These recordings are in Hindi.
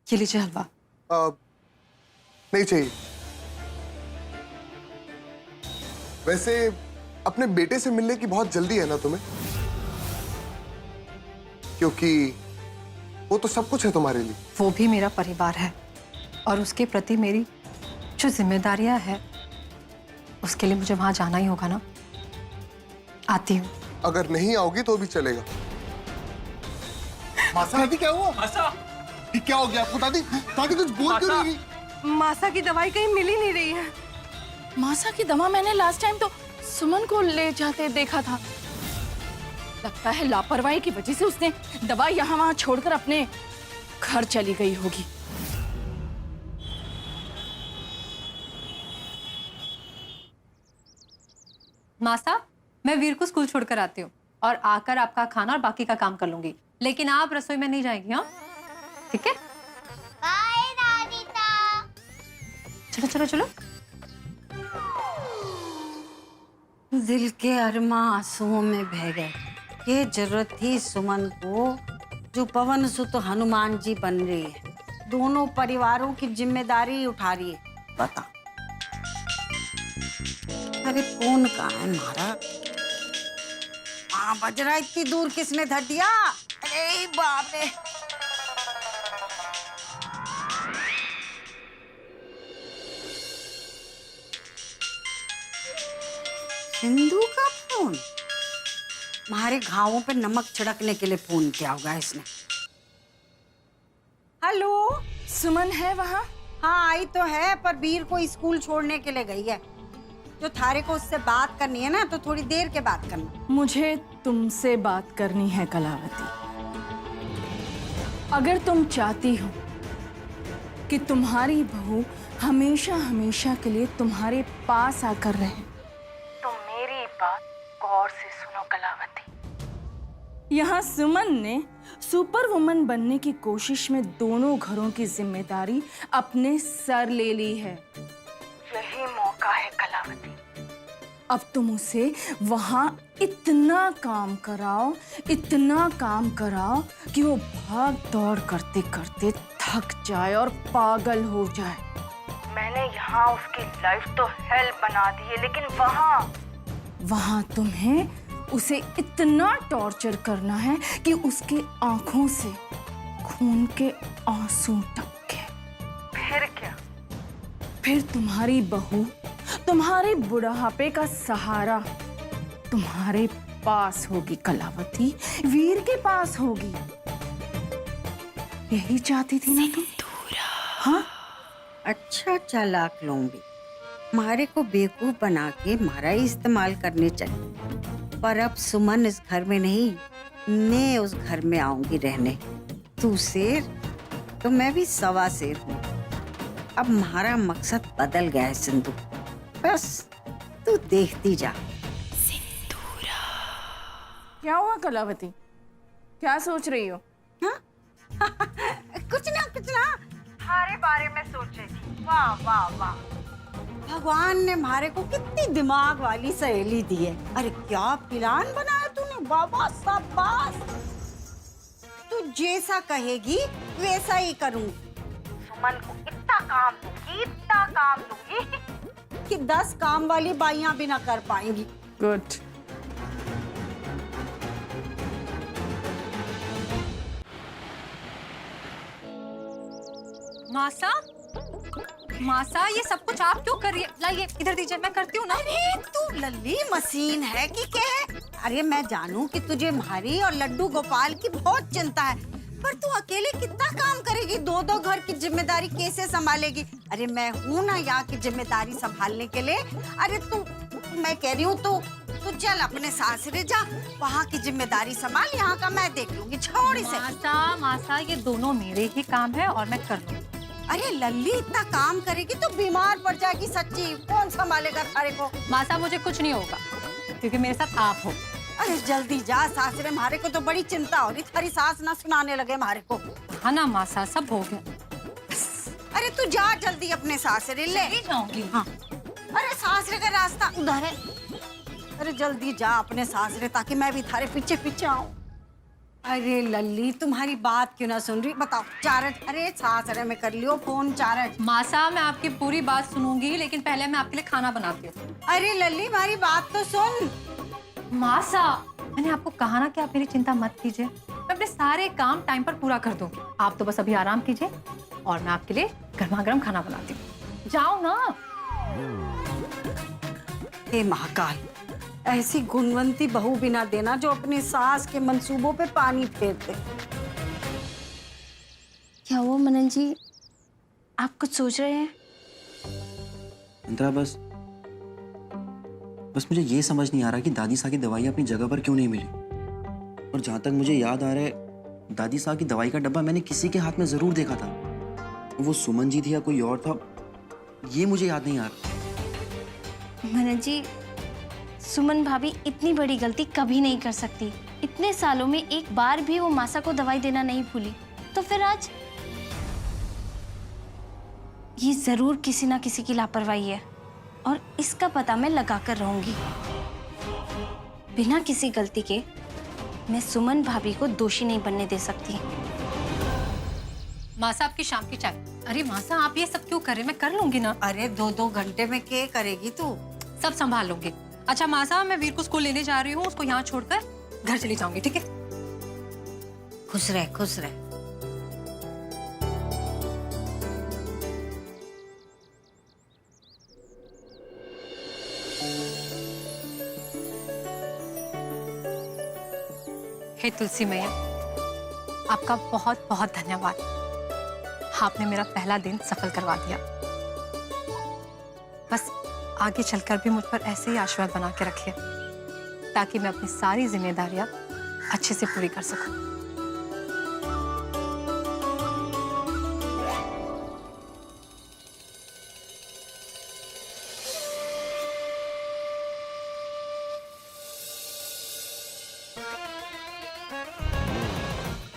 ये लीजिए हलवा। नहीं चाहिए। वैसे अपने बेटे से मिलने की बहुत जल्दी है ना तुम्हें? क्योंकि वो तो सब कुछ है तुम्हारे लिए। वो भी मेरा परिवार है और उसके प्रति मेरी जो जिम्मेदारियां है उसके लिए मुझे वहां जाना ही होगा ना। आती हूँ। अगर नहीं आओगी तो भी चलेगा। मासा दादी क्या हुआ? मासा ये क्या हो गया आपको दादी? दादी कुछ बोल क्यों नहीं रही? मासा की दवाई कहीं मिल ही नहीं रही है। मासा की दवा मैंने लास्ट टाइम तो सुमन को ले जाते देखा था। लगता है लापरवाही की वजह से उसने दवा यहाँ वहां छोड़कर अपने घर चली गई होगी। मासा, मैं वीर को स्कूल छोड़कर आती हूँ और आकर आपका खाना और बाकी का काम कर लूंगी, लेकिन आप रसोई में नहीं जाएंगी। हाँ ठीक है? बाय राधिका। चलो चलो चलो। दिल के अरमा आंसुओं में बह गए। ये जरूरत थी सुमन को, जो पवन सुत हनुमान जी बन रही है, दोनों परिवारों की जिम्मेदारी उठा रही है। बता अरे फोन कहाँ है हमारा? हाँ बज रहा, इतनी दूर किसने धर दिया? अरे बाप रे। सिंधु का फोन? हमारे घावों पे नमक छिड़कने के लिए फोन किया होगा इसने। हेलो, सुमन है वहाँ? हाँ आई तो है, पर वीर को स्कूल छोड़ने के लिए गई है। जो थारे को उससे बात करनी है ना, तो थोड़ी देर के बात करना। मुझे तुमसे बात करनी है कलावती। अगर तुम चाहती हो कि तुम्हारी बहू हमेशा हमेशा के लिए तुम्हारे पास आकर रहे, तो मेरी बात गौर से सुनो कलावती। यहाँ सुमन ने सुपर वुमन बनने की कोशिश में दोनों घरों की जिम्मेदारी अपने सर ले ली है। यही मौका है कलावती। अब तुम उसे वहां इतना काम कराओ कि वो भाग दौड़ करते करते थक जाए और पागल हो जाए। मैंने यहाँ उसकी लाइफ तो हेल बना दी है, लेकिन वहां तुम्हें उसे इतना टॉर्चर करना है कि उसके आंखों से खून के आंसू टपके। फिर क्या? फिर तुम्हारी बहू तुम्हारे बुढ़ापे का सहारा तुम्हारे पास होगी कलावती, वीर के पास होगी। यही चाहती थी ना तुम? हाँ अच्छा चालाक लोंबी, मारे को बेवकूफ बना के मारा ही इस्तेमाल करने चाहिए। पर अब सुमन इस घर में नहीं, मैं उस घर में आऊंगी रहने। तू शेर तो मैं भी सवा शेर हूँ। अब हमारा मकसद बदल गया है सिंधु, बस तू देखती जा। क्या हुआ कलावती? क्या सोच रही हो? हाँ? कुछ ना हमारे बारे में सोच रही थी। वाह वाह वाह, भगवान ने हमारे को कितनी दिमाग वाली सहेली दी है। अरे क्या प्लान बनाया तूने बाबा, शाबाश। तू जैसा कहेगी वैसा ही करूंगी। सुमन को इतना काम दूंगी कि 10 काम वाली बाइयां भी ना कर पाएंगी। गुड। मासा, मासा ये सब कुछ आप क्यों कर रही है? लाइए इधर दीजिए, मैं करती हूँ ना। अरे तू लल्ली मशीन है कि क्या है? अरे मैं जानू कि तुझे मारी और लड्डू गोपाल की बहुत चिंता है, पर तू अकेले कितना काम करेगी? 2-2 घर की जिम्मेदारी कैसे संभालेगी? अरे मैं हूँ ना यहाँ की जिम्मेदारी संभालने के लिए। अरे तू, मैं कह रही हूँ तू चल अपने सासरे जा, वहाँ की जिम्मेदारी संभाल, यहाँ का मैं देख लूंगी। छोड़ इसे। मासा ये दोनों मेरे ही काम है और मैं कर लूंगी। अरे लल्ली इतना काम करेगी तो बीमार पड़ जाएगी सच्ची, कौन संभालेगा थारे को? मासा मुझे कुछ नहीं होगा क्योंकि मेरे साथ आप हो। अरे जल्दी जा सासरे, हमारे को तो बड़ी चिंता हो रही, थारी सास ना सुनाने लगे हमारे को। हाँ ना मासा, सब हो गया। अरे तू जा जल्दी अपने सासरे ले जाऊंगी। हाँ। अरे सासरे का रास्ता उधर है। अरे जल्दी जा अपने सासरे ताकि मैं भी थारे पीछे पीछे आऊं। अरे लल्ली, तुम्हारी बात क्यों ना सुन रही? बताओ चारट, अरे सासरे में कर लियो फोन चारट। मासा, मैं आपकी पूरी बात सुनूंगी, लेकिन पहले मैं आपके लिए खाना बनाती हूँ। अरे लल्ली, हमारी बात तो सुन। मासा, मैंने आपको कहा ना कि आप मेरी चिंता मत कीजिए, मैं अपने सारे काम टाइम पर पूरा कर दूंगी। आप तो बस अभी आराम कीजिए और मैं आपके लिए गर्मा गर्म खाना बनाती हूँ। जाओ ना। हे महाकाल, ऐसी गुणवंती बहू भी ना देना जो अपनी सास के मंसूबों पे पानी फेर दे। क्या हुआ मनन जी, आप कुछ सोच रहे हैं? अंतरा, बस मुझे ये समझ नहीं आ रहा कि दादी साहब की दवाई अपनी जगह पर क्यों नहीं मिली। और जहां तक मुझे याद आ रहा है, दादी साहब की दवाई का डब्बा मैंने किसी के हाथ में जरूर देखा था। वो सुमन जी थी या कोई और था, ये मुझे याद नहीं आ रहा। मनन जी, सुमन भाभी इतनी बड़ी गलती कभी नहीं कर सकती। इतने सालों में एक बार भी वो मासा को दवाई देना नहीं भूली, तो फिर आज ये जरूर किसी ना किसी की लापरवाही है और इसका पता मैं लगा कर रहूंगी। बिना किसी गलती के मैं सुमन भाभी को दोषी नहीं बनने दे सकती। मासा, आपकी शाम की चाय। अरे मासा, आप ये सब क्यों कर रहे हैं? मैं कर लूंगी ना। अरे 2-2 घंटे में क्या करेगी तू? सब संभाल लूंगी। अच्छा मासा, मैं वीर को स्कूल लेने जा रही हूँ, उसको यहाँ छोड़कर घर चली जाऊंगी, ठीक है? खुश रह, खुश रह। हे तुलसी मैया, आपका बहुत बहुत धन्यवाद। आपने मेरा पहला दिन सफल करवा दिया। बस आगे चलकर भी मुझ पर ऐसे ही आशीर्वाद बना के रखिए, ताकि मैं अपनी सारी जिम्मेदारियां अच्छे से पूरी कर सकूं।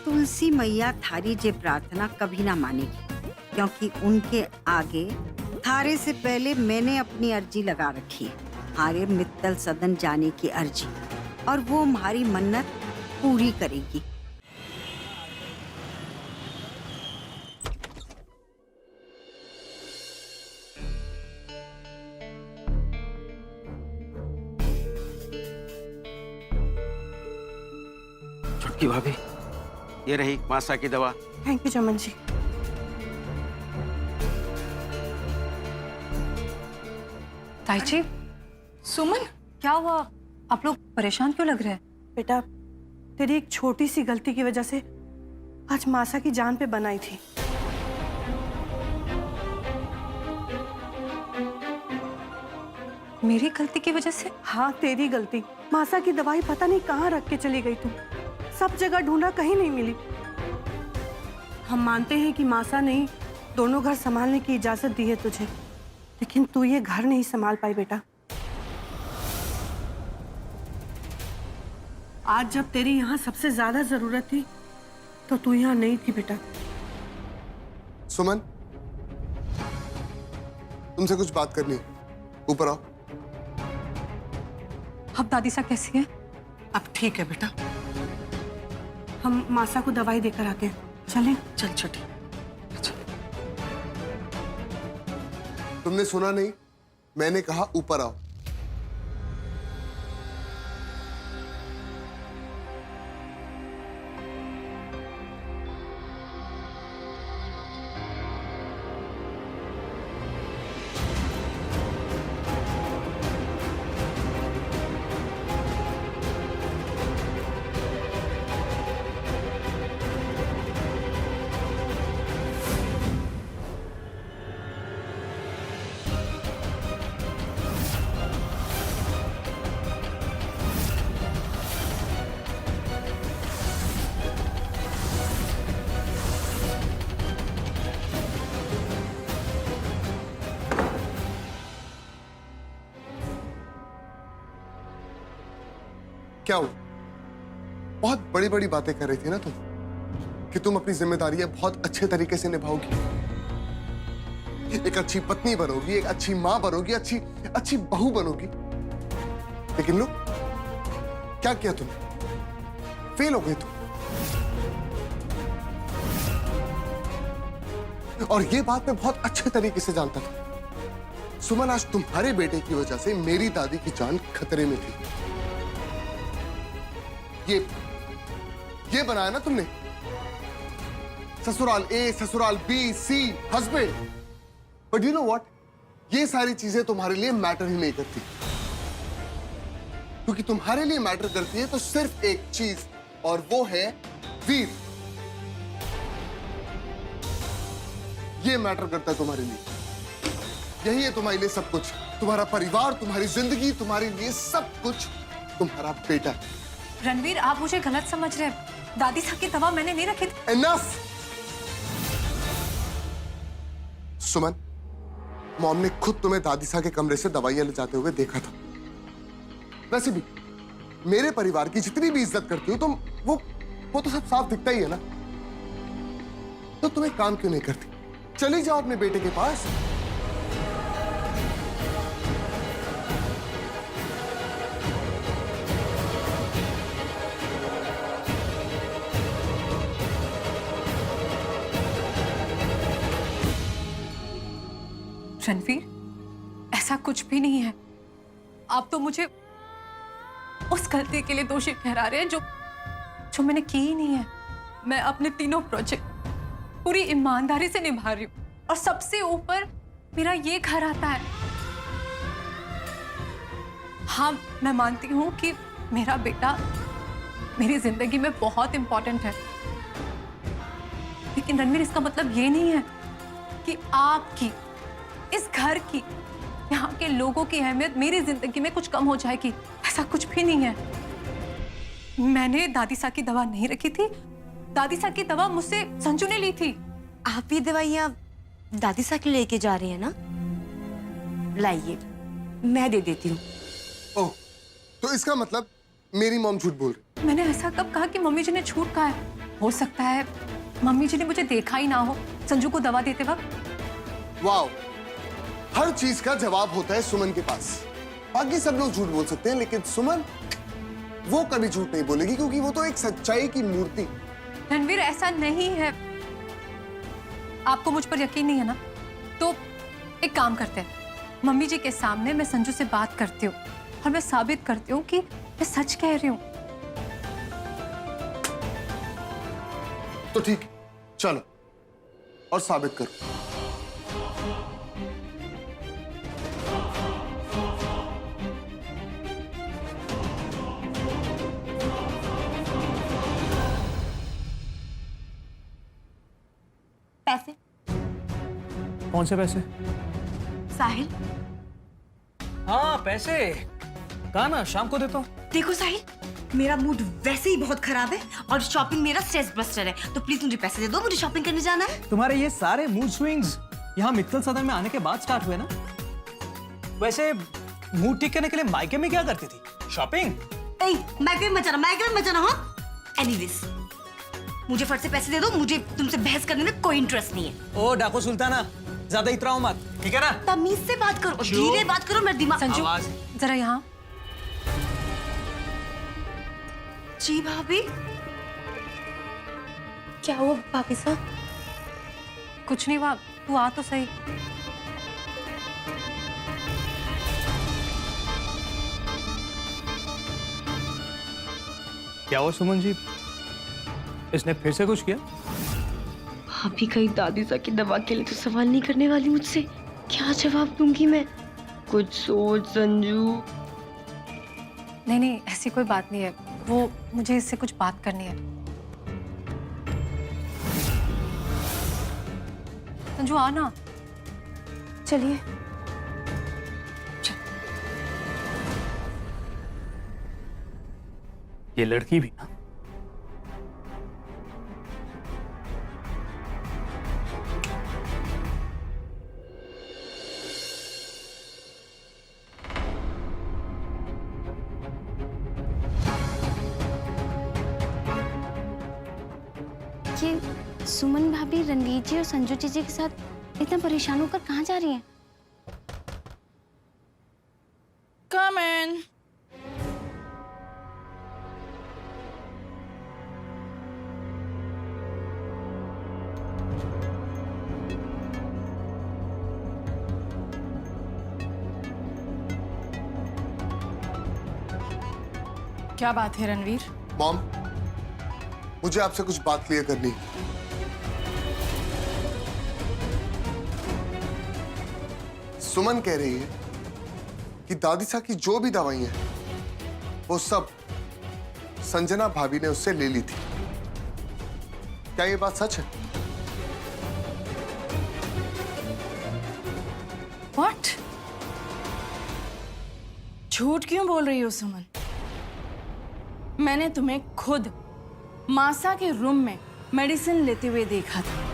तुलसी मैया थारी जे प्रार्थना कभी ना मानेगी, क्योंकि उनके आगे थारे से पहले मैंने अपनी अर्जी लगा रखी है, हारे मित्तल सदन जाने की अर्जी, और वो हमारी मन्नत पूरी करेगी। छुटकी भाभी, ये रही मासा की दवा। थैंक यू चमन जी। ताई जी, सुमन, क्या हुआ? आप लोग परेशान क्यों लग रहे हैं? बेटा तेरी एक छोटी सी गलती की वजह से आज मासा की जान पे बनाई थी। मेरी गलती की वजह से? हाँ, तेरी गलती। मासा की दवाई पता नहीं कहाँ रख के चली गई तू। सब जगह ढूंढा, कहीं नहीं मिली। हम मानते हैं कि मासा ने दोनों घर संभालने की इजाजत दी है तुझे, लेकिन तू ये घर नहीं संभाल पाई बेटा। आज जब तेरी यहाँ सबसे ज्यादा जरूरत थी तो तू यहाँ नहीं थी बेटा। सुमन, तुमसे कुछ बात करनी है, ऊपर आओ। अब दादी सा कैसी है? अब ठीक है बेटा, हम मासा को दवाई देकर आते हैं। चलें? चल छोटी। तुमने सुना नहीं? मैंने कहा ऊपर आओ। क्या हुआ? बहुत बड़ी बड़ी बातें कर रही थी ना तुम, कि तुम अपनी जिम्मेदारियां बहुत अच्छे तरीके से निभाओगी, एक अच्छी पत्नी बनोगी, एक अच्छी मां बनोगी, अच्छी बहू बनोगी। लेकिन लो, क्या किया तुमने? फेल हो गए तुम। और ये बात मैं बहुत अच्छे तरीके से जानता था। सुमन, आज तुम्हारे बेटे की वजह से मेरी दादी की जान खतरे में थी। ये बनाया ना तुमने, ससुराल ए, ससुराल B, C, husband. But you know what, ये सारी चीजें तुम्हारे लिए मैटर ही नहीं करती, क्योंकि तुम्हारे लिए मैटर करती है तो सिर्फ एक चीज, और वो है वीर। ये मैटर करता है तुम्हारे लिए। यही है तुम्हारे लिए सब कुछ, तुम्हारा परिवार, तुम्हारी जिंदगी, तुम्हारे लिए सब कुछ तुम्हारा बेटा है। रणवीर, आप मुझे गलत समझ रहे हैं। दादी साहब की दवा मैंने नहीं रखी थी। Enough! सुमन, मॉम ने खुद तुम्हें दादी साहब के कमरे से दवाइयां ले जाते हुए देखा था। वैसे भी मेरे परिवार की जितनी भी इज्जत करती हो तुम, वो तो सब साफ दिखता ही है ना। तो तुम एक काम क्यों नहीं करती? चली जाओ अपने बेटे के पास। रणवीर, ऐसा कुछ भी नहीं है। आप तो मुझे उस गलती के लिए दोषी ठहरा रहे हैं जो मैंने की ही नहीं है। मैं अपने तीनों प्रोजेक्ट पूरी ईमानदारी से निभा रही हूँ, और सबसे ऊपर मेरा ये घर आता है। हाँ, मैं मानती हूँ कि मेरा बेटा मेरी जिंदगी में बहुत इंपॉर्टेंट है, लेकिन रणवीर, इसका मतलब ये नहीं है कि आपकी, इस घर की, यहाँ के लोगों की अहमियत मेरी जिंदगी में कुछ कम हो जाएगी। ऐसा कुछ भी नहीं है। मैंने दादी साहब की दवा नहीं रखी थी। दादी साहब की दवा मुझसे संजू ने ली थी। आप ये दवाइयाँ दादी साहब के लेके जा रही है ना? लाइए, मैं दे देती हूँ। ओह, तो इसका मतलब मेरी मॉम झूठ बोल रही। मैंने ऐसा कब कहा कि मम्मी जी ने झूठ कहा है? हो सकता है मम्मी जी ने मुझे देखा ही ना हो संजू को दवा देते वक्त। वाओ, हर चीज का जवाब होता है सुमन के पास। बाकी सब लोग झूठ बोल सकते हैं, लेकिन सुमन, वो कभी झूठ नहीं बोलेगी, क्योंकि वो तो एक सच्चाई की मूर्ति। रणवीर, ऐसा नहीं है। आपको मुझ पर यकीन नहीं है ना? तो एक काम करते हैं, मम्मी जी के सामने मैं संजू से बात करती हूँ और मैं साबित करती हूँ कि मैं सच कह रही हूँ। तो ठीक है, चलो और साबित करो। पैसे? कौन से पैसे? साहिल, हाँ पैसे, कहा ना शाम को देता हूँ। देखो साहिल, मेरा मूड वैसे ही बहुत खराब है और शॉपिंग मेरा स्ट्रेस बस्टर है, तो प्लीज मुझे पैसे दे दो, मुझे शॉपिंग करने जाना है। तुम्हारे ये सारे मूड स्विंग्स यहाँ मित्तल सदन में आने के बाद स्टार्ट हुए ना? वैसे मूड ठीक करने के लिए मायके में क्या करती थी? शॉपिंग? माइक्रोवेव मत जाना, हाँ? एनीवेज, मुझे फट से पैसे दे दो, मुझे तुमसे बहस करने में कोई इंटरेस्ट नहीं है। ओ डाको सुल्ताना, ज्यादा इतराओ मत, ठीक है ना? तमीज से बात करो, धीरे बात करो, मेरा दिमाग। संजू, जरा यहाँ। जी भाभी। क्या हुआ भाभी साहब? कुछ नहीं हुआ, तू आ तो सही। क्या हुआ सुमन जी, इसने फिर से कुछ किया? भाभी कहीं दादी साहब की दवा के लिए तो सवाल नहीं करने वाली मुझसे? क्या जवाब दूंगी मैं? कुछ सोच संजू। नहीं, ऐसी कोई बात नहीं है। वो मुझे इससे कुछ बात करनी है। संजू, आ ना। चलिए। ये लड़की भी ना, ये सुमन भाभी रणवीर जी और संजू जीजी के साथ इतना परेशान होकर कहाँ जा रही हैं? Come in. क्या बात है रणवीर? मॉम, मुझे आपसे कुछ बात क्लियर करनी है। सुमन कह रही है कि दादी सा की जो भी दवाइयां हैं वो सब संजना भाभी ने उससे ले ली थी। क्या ये बात सच है? What? झूठ क्यों बोल रही हो सुमन? मैंने तुम्हें खुद मासा के रूम में मेडिसिन लेते हुए देखा था।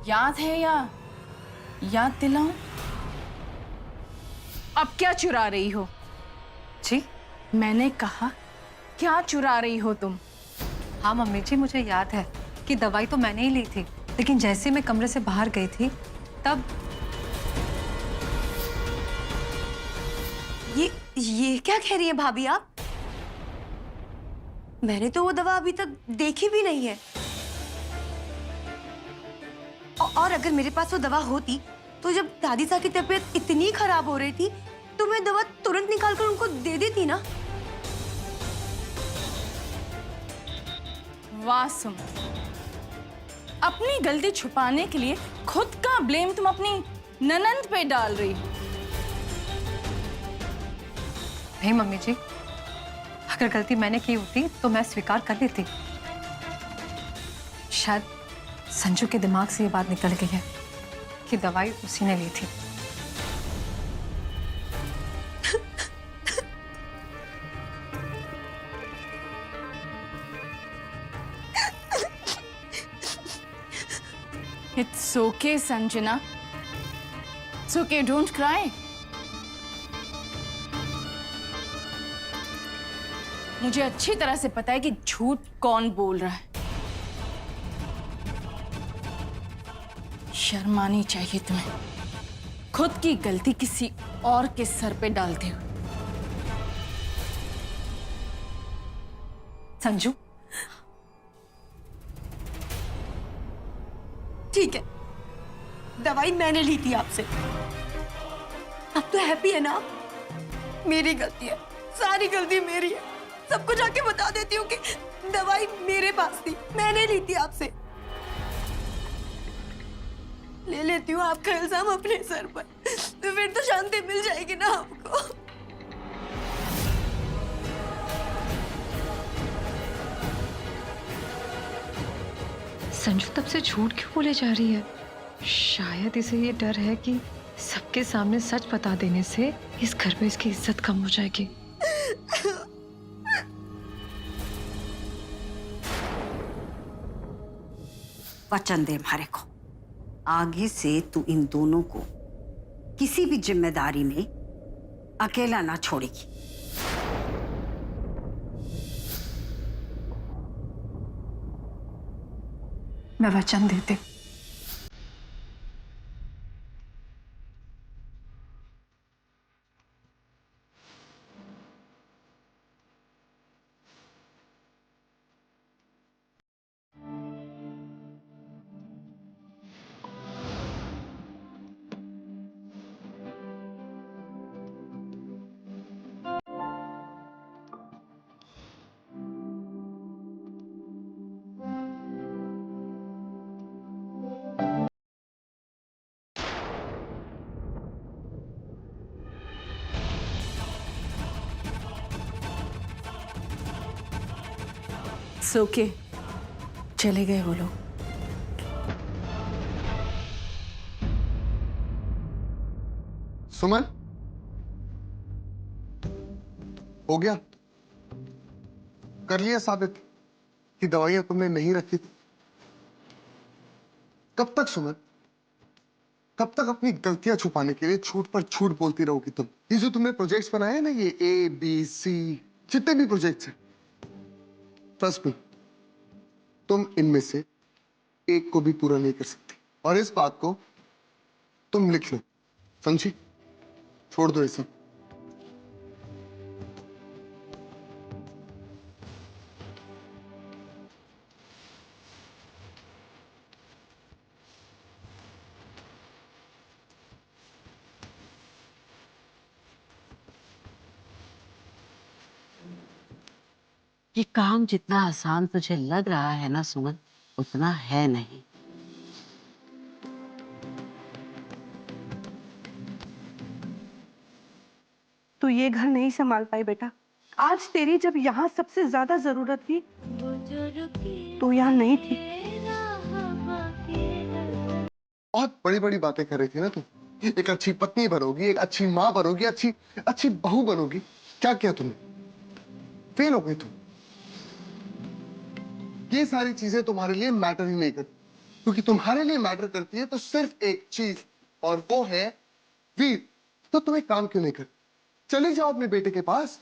याद है या याद दिलाऊं? अब क्या चुरा रही हो? जी मैंने कहा क्या चुरा रही हो तुम? हाँ मम्मी जी, मुझे याद है कि दवाई तो मैंने ही ली थी, लेकिन जैसे मैं कमरे से बाहर गई थी तब ये क्या कह रही है भाभी आप? मैंने तो वो दवा अभी तक देखी भी नहीं है। और अगर मेरे पास वो दवा होती तो जब दादी सा की तबीयत इतनी खराब हो रही थी तो मैं दवा तुरंत निकालकर उनको दे देती ना। वाह सुमन, अपनी गलती छुपाने के लिए खुद का ब्लेम तुम अपनी ननंद पे डाल रही हो। नहीं मम्मी जी, अगर गलती मैंने की होती तो मैं स्वीकार कर लेती। शायद संजू के दिमाग से ये बात निकल गई है कि दवाई उसी ने ली थी। It's okay, Sanjana. It's okay, don't cry. मुझे अच्छी तरह से पता है कि झूठ कौन बोल रहा है। शर्म आनी चाहिए तुम्हें, खुद की गलती किसी और के सर पे डालते हो। संजू, ठीक है, दवाई मैंने ली थी आपसे। अब तो हैप्पी है ना? मेरी गलती है, सारी गलती मेरी है। सबको जाके बता देती हूँ कि दवाई मेरे पास थी, मैंने ली थी आपसे। ले लेती हूँ आपका इल्जाम अपने सर पर, तो फिर तो शांति मिल जाएगी ना आपको। संजू तब से झूठ क्यों बोले जा रही है? शायद इसे ये डर है कि सबके सामने सच बता देने से इस घर में इसकी इज्जत कम हो जाएगी। वचन दे हमारे को, आगे से तू इन दोनों को किसी भी जिम्मेदारी में अकेला ना छोड़ेगी। मैं वचन देती हूँ। ओके, चले गए वो लोग। सुमन, हो गया? कर लिया साबित कि दवाइयां तुमने नहीं रखी थी? कब तक सुमन, कब तक अपनी गलतियां छुपाने के लिए झूठ पर झूठ बोलती रहोगी तुम? ये जो तुमने प्रोजेक्ट्स बनाए हैं ना, ये ABC जितने भी प्रोजेक्ट्स हैं, ट्रस्ट मी, तुम इनमें से एक को भी पूरा नहीं कर सकती। और इस बात को तुम लिख लो, समझी? छोड़ दो ये सब। ये काम जितना आसान तुझे लग रहा है ना सुमन, उतना है नहीं। तू ये घर नहीं संभाल पाई बेटा। आज तेरी जब यहाँ सबसे ज्यादा जरूरत थी तो यहाँ नहीं थी। बहुत बड़ी बड़ी बातें कर रही थी ना तुम। एक अच्छी पत्नी बनोगी, एक अच्छी माँ बनोगी, अच्छी अच्छी बहू बनोगी। क्या किया तुमने? फेल हो गई तुम। ये सारी चीजें तुम्हारे लिए मैटर ही नहीं करती, क्योंकि तुम्हारे लिए मैटर करती है तो सिर्फ एक चीज, और वो है वीर। तो तुम एक काम क्यों नहीं करते? चले जाओ अपने बेटे के पास,